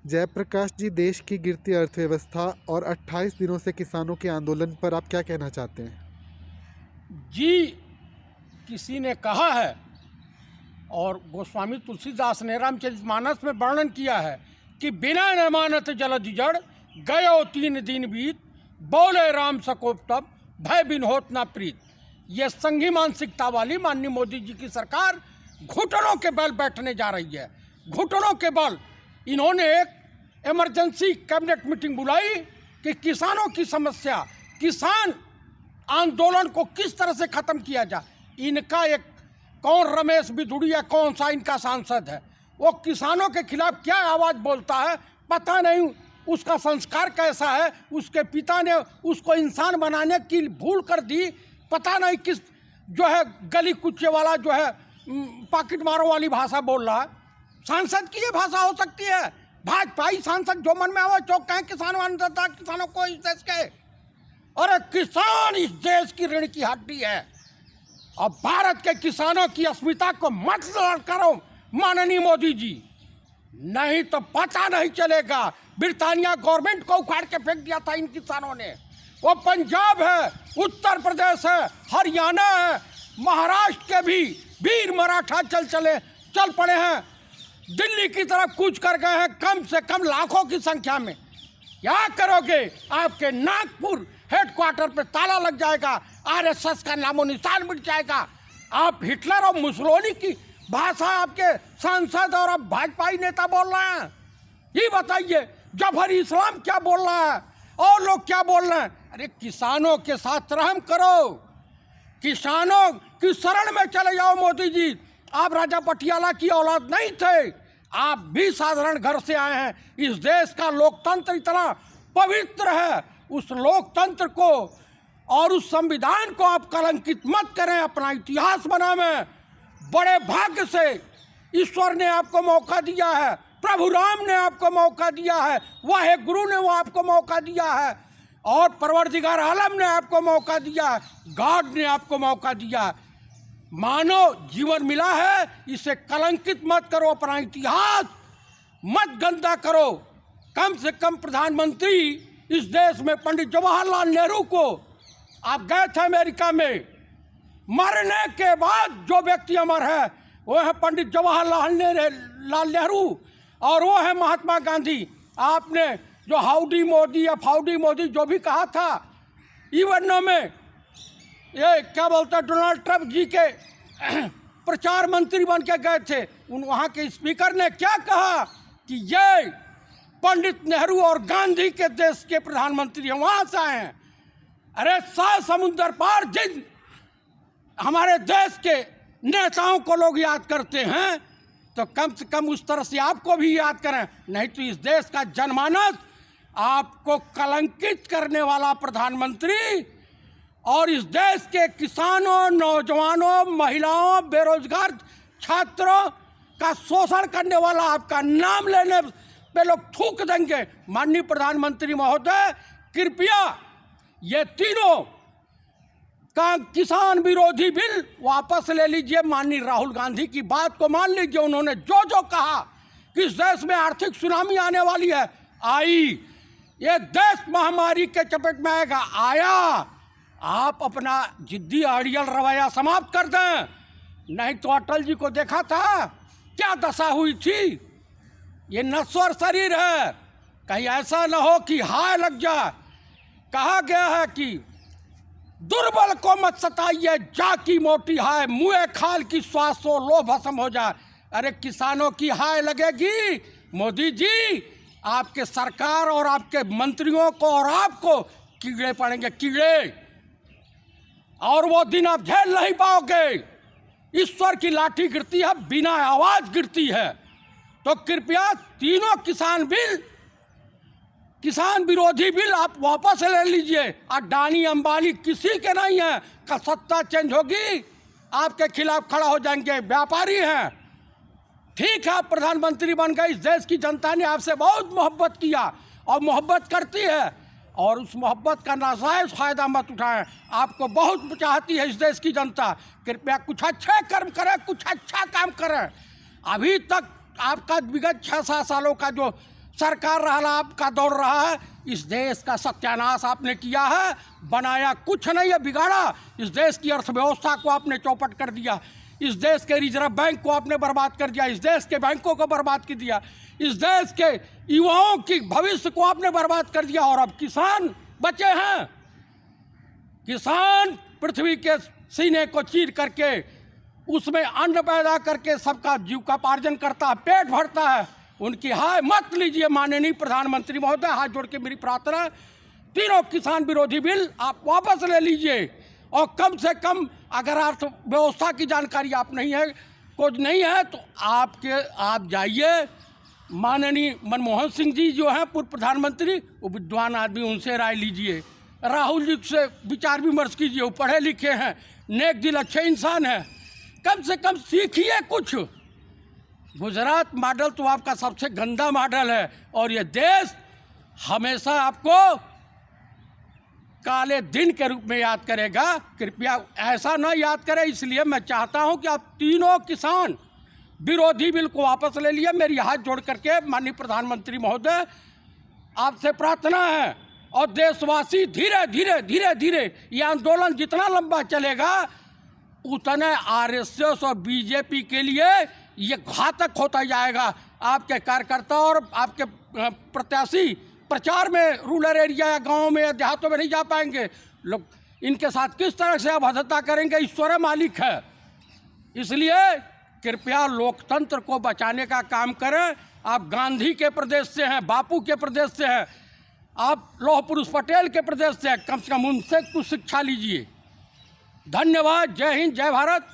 जयप्रकाश जी, देश की गिरती अर्थव्यवस्था और 28 दिनों से किसानों के आंदोलन पर आप क्या कहना चाहते हैं? जी, किसी ने कहा है और गोस्वामी तुलसीदास ने रामचरितमानस में वर्णन किया है कि बिना नमानत जलधि जड़ गयो 3 दिन बीत, बोले राम सकोप तब भय बिन होत ना प्रीत। ये संघी मानसिकता वाली माननीय मोदी जी की सरकार घुटनों के बल बैठने जा रही है। घुटनों के बल इन्होंने एक इमरजेंसी कैबिनेट मीटिंग बुलाई कि किसानों की समस्या, किसान आंदोलन को किस तरह से खत्म किया जाए। इनका एक कौन रमेश बिधुड़िया कौन सा इनका सांसद है, वो किसानों के खिलाफ क्या आवाज़ बोलता है पता नहीं, उसका संस्कार कैसा है, उसके पिता ने उसको इंसान बनाने की भूल कर दी, पता नहीं किस जो है गली कुच्चे वाला जो है पाकिट मारो वाली भाषा बोल रहा है। सांसद की ये भाषा हो सकती है? भाजपाई सांसद जो मन में आवा चौक कहें किसान अन्नदाता किसानों को इस देश के। अरे किसान इस देश की रीढ़ की हड्डी है और भारत के किसानों की अस्मिता को मत लड़ करो माननीय मोदी जी, नहीं तो पता नहीं चलेगा। ब्रिटानिया गवर्नमेंट को उखाड़ के फेंक दिया था इन किसानों ने। वो पंजाब है, उत्तर प्रदेश है, हरियाणा है, महाराष्ट्र के भी वीर मराठा चल पड़े हैं, दिल्ली की तरफ कूच कर गए हैं कम से कम लाखों की संख्या में। क्या करोगे? आपके नागपुर हेडक्वार्टर पे ताला लग जाएगा, आरएसएस का नामो निशान मिट जाएगा। आप हिटलर और मुसोलिनी की भाषा आपके सांसद और अब भाजपाई नेता बोल रहे हैं। ये बताइए जफर इस्लाम क्या बोल रहा है और लोग क्या बोल रहे हैं? अरे किसानों के साथ रहम करो, किसानों की शरण में चले जाओ मोदी जी। आप राजा पटियाला की औलाद नहीं थे, आप भी साधारण घर से आए हैं। इस देश का लोकतंत्र इतना पवित्र है, उस लोकतंत्र को और उस संविधान को आप कलंकित मत करें, अपना इतिहास बनाएं। बड़े भाग्य से ईश्वर ने आपको मौका दिया है, प्रभु राम ने आपको मौका दिया है, वाहे गुरु ने वो आपको मौका दिया है और परवरदिगार आलम ने आपको मौका दिया है, गॉड ने आपको मौका दिया है। मानव जीवन मिला है, इसे कलंकित मत करो, अपना इतिहास मत गंदा करो। कम से कम प्रधानमंत्री इस देश में पंडित जवाहरलाल नेहरू को, आप गए थे अमेरिका में, मरने के बाद जो व्यक्ति अमर है वो है पंडित जवाहरलाल नेहरू और वो है महात्मा गांधी। आपने जो हाउडी मोदी या फाउडी मोदी जो भी कहा था, इवन में ये क्या बोलता डोनाल्ड ट्रंप जी के प्रचार मंत्री बन के गए थे, वहाँ के स्पीकर ने क्या कहा कि ये पंडित नेहरू और गांधी के देश के प्रधानमंत्री हैं, वहाँ से आए हैं। अरे 7 समुंदर पार जिन हमारे देश के नेताओं को लोग याद करते हैं तो कम से कम उस तरह से आपको भी याद करें, नहीं तो इस देश का जनमानस आपको कलंकित करने वाला प्रधानमंत्री और इस देश के किसानों, नौजवानों, महिलाओं, बेरोजगार छात्रों का शोषण करने वाला आपका नाम लेने पे लोग थूक देंगे। माननीय प्रधानमंत्री महोदय, कृपया ये तीनों का किसान विरोधी बिल वापस ले लीजिए। माननीय राहुल गांधी की बात को मान लीजिए, उन्होंने जो कहा कि इस देश में आर्थिक सुनामी आने वाली है, आई। ये देश महामारी के चपेट में आया। आप अपना जिद्दी अड़ियल रवैया समाप्त कर दें, नहीं तो अटल जी को देखा था क्या दशा हुई थी। ये नश्वर शरीर है, कहीं ऐसा न हो कि हाय लग जाए। कहा गया है कि दुर्बल को मत सताइए, जाकी मोटी हाय, मुँह खाल की श्वास हो लो भस्म हो जाए। अरे किसानों की हाय लगेगी मोदी जी, आपके सरकार और आपके मंत्रियों को और आपको कीड़े पड़ेंगे, कीड़े, और वो दिन आप झेल नहीं पाओगे। ईश्वर की लाठी गिरती है, बिना आवाज गिरती है। तो कृपया तीनों किसान विरोधी बिल आप वापस ले लीजिए। अडानी अंबानी किसी के नहीं है, का सत्ता चेंज होगी आपके खिलाफ खड़ा हो जाएंगे। व्यापारी हैं, ठीक है, आप प्रधानमंत्री बन गए, इस देश की जनता ने आपसे बहुत मोहब्बत किया और मोहब्बत करती है, और उस मोहब्बत का नाजायज फ़ायदा मत उठाएं। आपको बहुत चाहती है इस देश की जनता, कृपया कुछ अच्छे कर्म करें, कुछ अच्छा काम करें। अभी तक आपका विगत 6-7 सालों का जो सरकार रहला आपका दौड़ रहा है। इस देश का सत्यानाश आपने किया है, बनाया कुछ नहीं है, बिगाड़ा। इस देश की अर्थव्यवस्था को आपने चौपट कर दिया, इस देश के रिजर्व बैंक को आपने बर्बाद कर दिया, इस देश के बैंकों को बर्बाद कर दिया, इस देश के युवाओं की भविष्य को आपने बर्बाद कर दिया। और अब किसान बचे हैं, किसान पृथ्वी के सीने को चीर करके उसमें अन्न पैदा करके सबका जीविकोपार्जन करता है, पेट भरता है। उनकी हाय मत लीजिए माननीय प्रधानमंत्री महोदय, हाथ जोड़ के मेरी प्रार्थना है, तीनों किसान विरोधी बिल आप वापस ले लीजिए। और कम से कम अगर अर्थव्यवस्था की जानकारी आप नहीं है, कुछ नहीं है, तो आप जाइए, माननीय मनमोहन सिंह जी जो हैं पूर्व प्रधानमंत्री, वो विद्वान आदमी, उनसे राय लीजिए। राहुल जी से विचार विमर्श कीजिए, वो पढ़े लिखे हैं, नेक दिल, अच्छे इंसान हैं, कम से कम सीखिए कुछ। गुजरात मॉडल तो आपका सबसे गंदा मॉडल है और ये देश हमेशा आपको काले दिन के रूप में याद करेगा। कृपया ऐसा ना याद करें। इसलिए मैं चाहता हूं कि आप तीनों किसान विरोधी बिल को वापस ले लिए। मेरी हाथ जोड़ करके माननीय प्रधानमंत्री महोदय आपसे प्रार्थना है। और देशवासी धीरे धीरे धीरे धीरे ये आंदोलन जितना लंबा चलेगा उतने आरएसएस और बीजेपी के लिए ये घातक होता जाएगा। आपके कार्यकर्ता और आपके प्रत्याशी प्रचार में रूरल एरिया या गाँव में या देहातों में नहीं जा पाएंगे। लोग इनके साथ किस तरह से अभद्रता करेंगे, ईश्वर मालिक है। इसलिए कृपया लोकतंत्र को बचाने का काम करें। आप गांधी के प्रदेश से हैं, बापू के प्रदेश से हैं, आप लौह पुरुष पटेल के प्रदेश से हैं, कम से कम उनसे कुछ शिक्षा लीजिए। धन्यवाद। जय हिंद, जय भारत।